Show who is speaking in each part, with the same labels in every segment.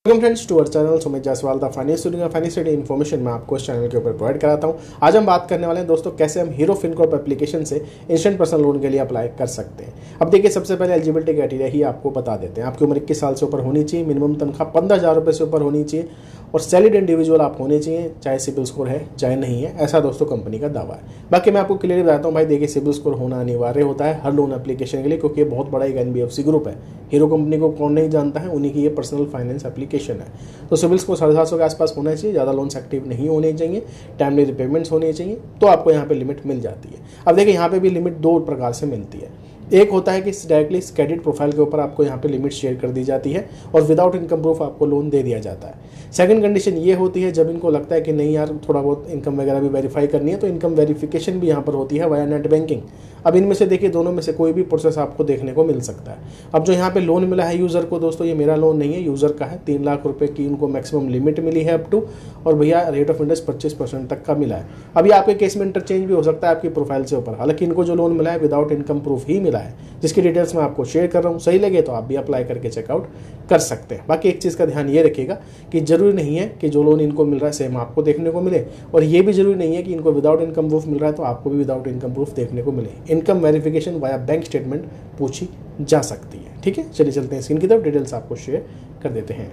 Speaker 1: Welcome friends to our channel Sumit Jaiswal the finance study information मैं आपको इस चैनल के ऊपर प्रोवाइड कराता हूं। आज हम बात करने वाले हैं दोस्तों कैसे हम हीरो फिनकॉर्प एप्लीकेशन से इंस्टेंट पर्सनल लोन के लिए अप्लाई कर सकते हैं। अब देखिए सबसे पहले एलिजिबिलिटी क्राइटेरिया ही आपको बता देते हैं। आपकी उम्र 21 साल से ऊपर होनी चाहिए, मिनिमम तनख्वाह 15,000 रुपये से ऊपर होनी चाहिए और सैलरीड इंडिविजुअल आप होने चाहिए, चाहे सिबिल स्कोर है चाहे नहीं है, ऐसा दोस्तों कंपनी का दावा है। बाकी मैं आपको क्लियरली बताता हूँ भाई, देखिए सिबिल स्कोर होना अनिवार्य होता है हर लोन एप्लीकेशन के लिए, क्योंकि ये बहुत बड़ा एक एनबीएफसी ग्रुप है। हीरो कंपनी को कौन नहीं जानता है, उन्हीं की ये पर्सनल फाइनेंस एप्लीकेशन है। तो सिबिल स्कोर 750 के आसपास होना चाहिए, ज़्यादा लोन्स एक्टिव नहीं होने चाहिए, टाइमली रिपेमेंट्स होनी चाहिए, तो आपको यहाँ पे लिमिट मिल जाती है। अब देखिए यहाँ पे भी लिमिट दो प्रकार से मिलती है। एक होता है कि डायरेक्टली क्रेडिट प्रोफाइल के ऊपर आपको यहाँ पे लिमिट शेयर कर दी जाती है और विदाउट इनकम प्रूफ आपको लोन दे दिया जाता है। सेकंड कंडीशन ये होती है जब इनको लगता है कि नहीं यार थोड़ा बहुत इनकम वगैरह भी वेरीफाई करनी है, तो इनकम वेरिफिकेशन भी यहाँ पर होती है वाया नेट बैंकिंग। अब इनमें से देखिए दोनों में से कोई भी प्रोसेस आपको देखने को मिल सकता है। अब जो यहाँ पे लोन मिला है यूज़र को दोस्तों, ये मेरा लोन नहीं है, यूज़र का है। 3 लाख रुपए की उनको मैक्सिमम लिमिट मिली है अप टू, और भैया रेट ऑफ इंटरेस्ट 25% तक का मिला है। अभी आपके केस में इंटरचेंज भी हो सकता है आपकी प्रोफाइल से ऊपर, हालांकि इनको जो लोन मिला है विदाउट इनकम प्रूफ ही मिला है, जिसकी डिटेल्स मैं आपको शेयर कर रहा हूँ। सही लगे तो आप भी अप्लाई करके चेकआउट कर सकते हैं। बाकी एक चीज़ का ध्यान ये रखिएगा कि जरूरी नहीं है कि जो लोन इनको मिल रहा है सेम आपको देखने को मिले, और ये भी जरूरी नहीं है कि इनको विदाउट इनकम प्रूफ मिल रहा है तो आपको भी विदाउट इनकम प्रूफ देखने को मिले। Income verification via bank statement पूछी जा सकती है। ठीक है, चलिए चलते हैं स्क्रीन की तरफ, डिटेल्स आपको शेयर कर देते हैं।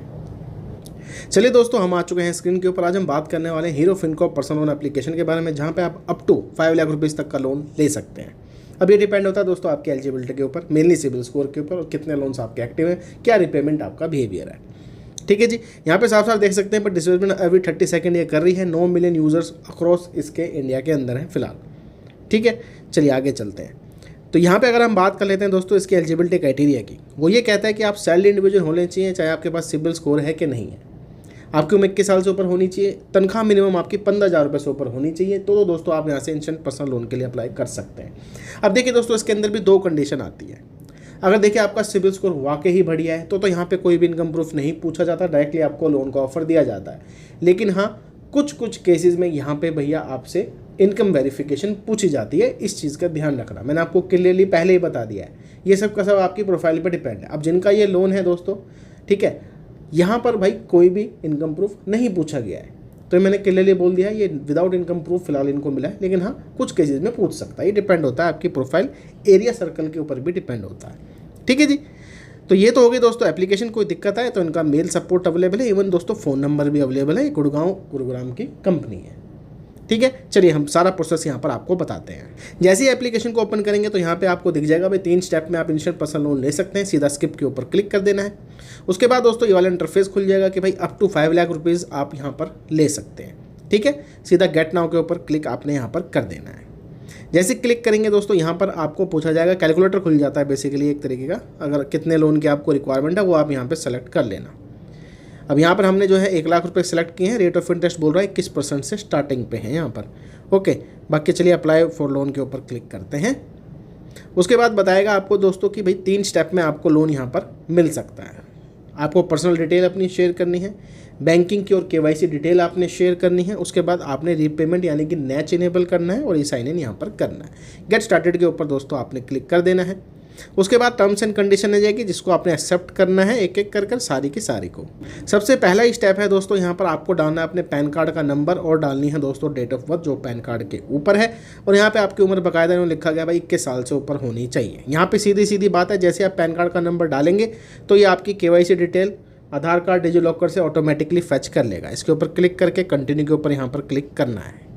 Speaker 1: चलिए दोस्तों, हम आ चुके हैं स्क्रीन के ऊपर। आज हम बात करने वाले हैं hero Fincorp personal loan application के बारे में, जहां पे आप अप टू 5 लाख रुपीज़ तक का लोन ले सकते हैं। अब ये डिपेंड होता है दोस्तों आपकी एलिजिबिलिटी के ऊपर, मेनली सिबिल स्कोर के ऊपर और कितने लोन्स आपके एक्टिव हैं, क्या रिपेमेंट आपका बिहेवियर है। ठीक है जी, यहाँ पे साफ साफ देख सकते हैं, पर डिस्बर्समेंट एवरी 30 सेकंड ये कर रही है। 9 मिलियन यूजर्स अक्रॉस इसके इंडिया के अंदर हैं फिलहाल। ठीक है, चलिए आगे चलते हैं। तो यहाँ पे अगर हम बात कर लेते हैं दोस्तों इसकी एलिजिबिलिटी क्राइटेरिया की, वो ये कहता है कि आप सैलरी इंडिविजुअल होने चाहिए, चाहे आपके पास सिबिल स्कोर है कि नहीं है, आपकी उम्र 21 साल से ऊपर होनी चाहिए, तनख्वाह मिनिमम आपकी 15,000 रुपये से ऊपर होनी चाहिए, तो दोस्तों आप यहाँ से इंस्टेंट पर्सनल लोन के लिए अप्लाई कर सकते हैं। अब देखिए दोस्तों, इसके अंदर भी 2 कंडीशन आती है। अगर देखिए आपका सिबिल स्कोर वाकई ही बढ़िया है तो यहाँ पे कोई भी इनकम प्रूफ नहीं पूछा जाता, डायरेक्टली आपको लोन का ऑफर दिया जाता है। लेकिन हाँ, कुछ केसेस में यहाँ पे भैया आपसे इनकम वेरिफिकेशन पूछी जाती है, इस चीज़ का ध्यान रखना। मैंने आपको क्लियरली पहले ही बता दिया है, ये सब का सब आपकी प्रोफाइल पर डिपेंड है। अब जिनका ये लोन है दोस्तों, ठीक है, यहाँ पर भाई कोई भी इनकम प्रूफ नहीं पूछा गया है, तो मैंने क्लियरली बोल दिया है ये विदाउट इनकम प्रूफ फिलहाल इनको मिला है। लेकिन हाँ, कुछ केसेस में पूछ सकता है, ये डिपेंड होता है आपकी प्रोफाइल एरिया सर्कल के ऊपर भी डिपेंड होता है। ठीक है जी, तो ये तो हो गई दोस्तों एप्लीकेशन। कोई दिक्कत है तो इनका मेल सपोर्ट अवेलेबल है, इवन दोस्तों फ़ोन नंबर भी अवेलेबल है। गुरुग्राम की कंपनी है। ठीक है, चलिए हम सारा प्रोसेस यहाँ पर आपको बताते हैं। जैसे ही एप्लीकेशन को ओपन करेंगे तो यहाँ पे आपको दिख जाएगा भाई 3 स्टेप में आप इंस्टेंट पर्सनल लोन ले सकते हैं। सीधा स्किप के ऊपर क्लिक कर देना है। उसके बाद दोस्तों ये वाला इंटरफेस खुल जाएगा कि भाई अप टू 5 लाख रुपीज़ आप यहाँ पर ले सकते हैं। ठीक है, सीधा गेट नाउ के ऊपर क्लिक आपने यहाँ पर कर देना है। जैसे क्लिक करेंगे दोस्तों, यहाँ पर आपको पूछा जाएगा, कैलकुलेटर खुल जाता है बेसिकली एक तरीके का, अगर कितने लोन की आपको रिक्वायरमेंट है वो आप यहाँ पे सेलेक्ट कर लेना। अब यहाँ पर हमने जो है 1 लाख रुपए सेलेक्ट किए हैं। रेट ऑफ इंटरेस्ट बोल रहा है 21% से स्टार्टिंग पे है यहाँ पर। ओके, बाकी चलिए अप्लाई फॉर लोन के ऊपर क्लिक करते हैं। उसके बाद बताएगा आपको दोस्तों कि भाई 3 स्टेप में आपको लोन यहाँ पर मिल सकता है। आपको पर्सनल डिटेल अपनी शेयर करनी है, बैंकिंग की और केवाईसी डिटेल आपने शेयर करनी है। उसके बाद आपने रीपेमेंट यानी कि नैच इनेबल करना है और ई साइन इन यहाँ पर करना है। गेट स्टार्टेड के ऊपर दोस्तों आपने क्लिक कर देना है। उसके बाद टर्म्स एंड कंडीशन आ जाएगी, जिसको आपने एक्सेप्ट करना है एक एक कर सारी की सारी को। सबसे पहला ही स्टेप है दोस्तों, यहाँ पर आपको डालना है अपने पैन कार्ड का नंबर और डालनी है दोस्तों डेट ऑफ बर्थ जो पैन कार्ड के ऊपर है। और यहाँ पे आपकी उम्र बाकायदा लिखा गया भाई 21 साल से ऊपर होनी चाहिए। यहाँ पे सीधी सीधी बात है, जैसे आप पैन कार्ड का नंबर डालेंगे तो ये आपकी केवाईसी डिटेल आधार कार्ड डिजिलॉकर से ऑटोमेटिकली फेच कर लेगा। इसके ऊपर क्लिक करके कंटिन्यू के ऊपर यहाँ पर क्लिक करना है।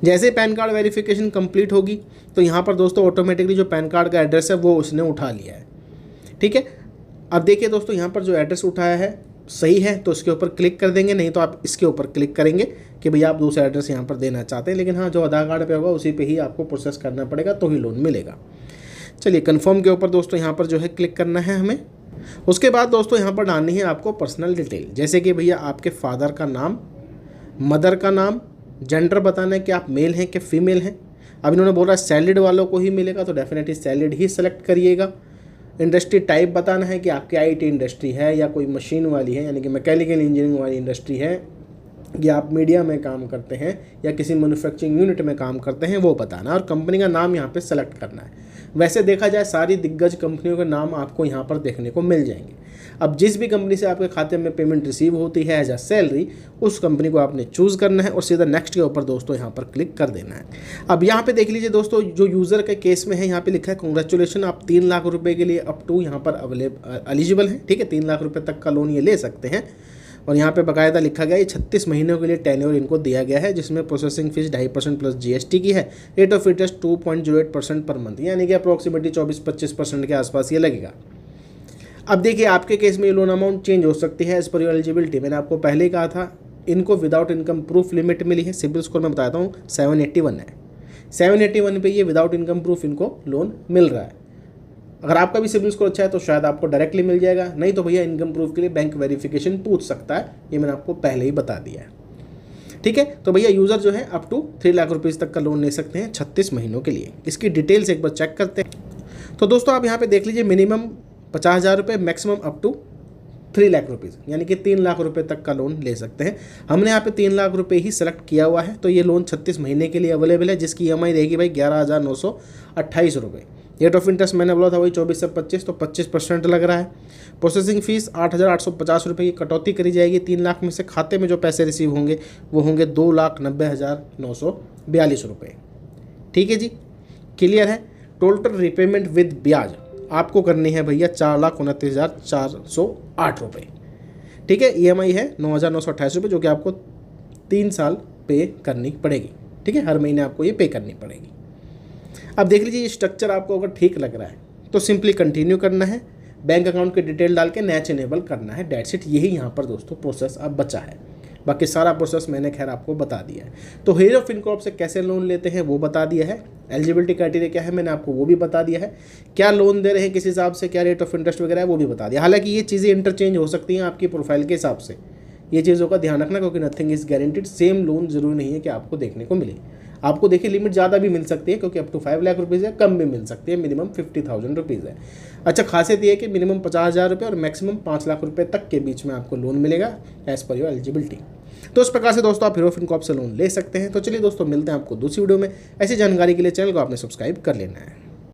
Speaker 1: जैसे पैन कार्ड वेरिफिकेशन कंप्लीट होगी तो यहाँ पर दोस्तों ऑटोमेटिकली जो पैन कार्ड का एड्रेस है वो उसने उठा लिया है। ठीक है, अब देखिए दोस्तों यहाँ पर जो एड्रेस उठाया है सही है तो इसके ऊपर क्लिक कर देंगे, नहीं तो आप इसके ऊपर क्लिक करेंगे कि भैया आप दूसरा एड्रेस यहाँ पर देना चाहते हैं। लेकिन हाँ, जो आधार कार्ड पे होगा उसी पे ही आपको प्रोसेस करना पड़ेगा तो ही लोन मिलेगा। चलिए कन्फर्म के ऊपर दोस्तों यहाँ पर जो है क्लिक करना है हमें। उसके बाद दोस्तों यहाँ पर डालनी है आपको पर्सनल डिटेल, जैसे कि भैया आपके फादर का नाम, मदर का नाम, जेंडर बताना है कि आप मेल हैं कि फीमेल हैं। अब इन्होंने बोला सैलरीड वालों को ही मिलेगा तो डेफिनेटली सैलरीड ही सेलेक्ट करिएगा। इंडस्ट्री टाइप बताना है कि आपकी आईटी इंडस्ट्री है या कोई मशीन वाली है यानी कि मैकेनिकल इंजीनियरिंग वाली इंडस्ट्री है, या आप मीडिया में काम करते हैं या किसी मैन्युफैक्चरिंग यूनिट में काम करते हैं वो बताना, और कंपनी का नाम यहाँ पे सेलेक्ट करना है। वैसे देखा जाए सारी दिग्गज कंपनियों के नाम आपको यहाँ पर देखने को मिल जाएंगे। अब जिस भी कंपनी से आपके खाते में पेमेंट रिसीव होती है एज अ सैलरी, उस कंपनी को आपने चूज़ करना है और सीधा नेक्स्ट के ऊपर दोस्तों यहाँ पर क्लिक कर देना है। अब यहाँ पे देख लीजिए दोस्तों, जो यूज़र के केस में है यहाँ पे लिखा है कॉन्ग्रेचुलेशन, आप 3 लाख रुपए के लिए अप टू यहाँ पर एलिजिबल हैं। ठीक है, 3 लाख रुपए तक का लोन ये ले सकते हैं। और यहाँ पे बाकायदा लिखा गया ये 36 महीनों के लिए टेन्योर इनको दिया गया है, जिसमें प्रोसेसिंग फीस 2.5% प्लस GST की है। Rate of interest 2.08% per month, यानी कि अप्रॉक्सीमेटली 24-25% के आसपास ये लगेगा। अब देखिए आपके केस में ये लोन अमाउंट चेंज हो सकती है एज पर योर एलिजिबिलिटी। मैंने आपको पहले ही कहा था इनको विदाउट इनकम प्रूफ लिमिट मिली है। सिबिल स्कोर मैं बताता हूँ 781 है। 781 पे ये विदाउट इनकम प्रूफ इनको लोन मिल रहा है। अगर आपका भी सिबिल स्कोर अच्छा है तो शायद आपको डायरेक्टली मिल जाएगा, नहीं तो भैया इनकम प्रूफ के लिए बैंक वेरिफिकेशन पूछ सकता है, ये मैंने आपको पहले ही बता दिया है। ठीक है, तो भैया यूज़र जो है अप टू 3 लाख रुपीज़ तक का लोन ले सकते हैं 36 महीनों के लिए। इसकी डिटेल्स एक बार चेक करते हैं। तो दोस्तों आप यहाँ पे देख लीजिए, मिनिमम 50,000 रुपये, maximum up to 3 lakh rupees, यानी कि 3 लाख रुपए तक का लोन ले सकते हैं। हमने यहाँ पे 3 लाख रुपए ही सेलेक्ट किया हुआ है, तो ये लोन 36 महीने के लिए अवेलेबल है, जिसकी EMI रहेगी भाई 11,928 रुपये। रेट ऑफ इंटरेस्ट मैंने बोला था वही 24 से 25, तो 25% लग रहा है। प्रोसेसिंग फीस 8,850 रुपये की कटौती करी जाएगी। 3 लाख में से खाते में जो पैसे रिसीव होंगे वो होंगे 2,90,942 रुपये। ठीक है जी, क्लियर है। टोटल रिपेमेंट विद ब्याज आपको करनी है भैया 4,29,408 रुपये। ठीक है, EMI है 9,928 रुपये, जो कि आपको 3 साल पे करनी पड़ेगी। ठीक है, हर महीने आपको ये पे करनी पड़ेगी। अब देख लीजिए, ये स्ट्रक्चर आपको अगर ठीक लग रहा है तो सिंपली कंटिन्यू करना है, बैंक अकाउंट की डिटेल डाल के नैच इनेबल करना है, डेट्स इट। यही यहाँ पर दोस्तों प्रोसेस अब बचा है। बाकी सारा प्रोसेस मैंने खैर आपको बता दिया है। तो हीरो फिनकॉर्प से कैसे लोन लेते हैं वो बता दिया है। एलिजिबिलिटी क्राइटेरिया क्या है मैंने आपको वो भी बता दिया है। क्या लोन दे रहे हैं किस हिसाब से, क्या रेट ऑफ इंटरेस्ट वगैरह है वो भी बता दिया। हालांकि ये चीज़ें इंटरचेंज हो सकती हैं आपकी प्रोफाइल के हिसाब से, ये चीज़ों का ध्यान रखना, क्योंकि nothing is guaranteed. Same loan जरूरी नहीं है कि आपको देखने को मिले। आपको देखिए लिमिट ज़्यादा भी मिल सकती है, क्योंकि अप टू 5 लाख रुपीज़ है, कम भी मिल सकती है, मिनिमम 50,000 रुपीज़ है। अच्छा, खासियत ये है कि मिनिमम 50,000 रुपये और मैक्सिमम 5 लाख रुपये तक के बीच में आपको लोन मिलेगा एज़ पर योर एलिजिबिलिटी। तो इस प्रकार से दोस्तों आप हीरो फिनकॉर्प से लोन ले सकते हैं। तो चलिए दोस्तों, मिलते हैं आपको दूसरी वीडियो में। ऐसी जानकारी के लिए चैनल को आपने सब्सक्राइब कर लेना है।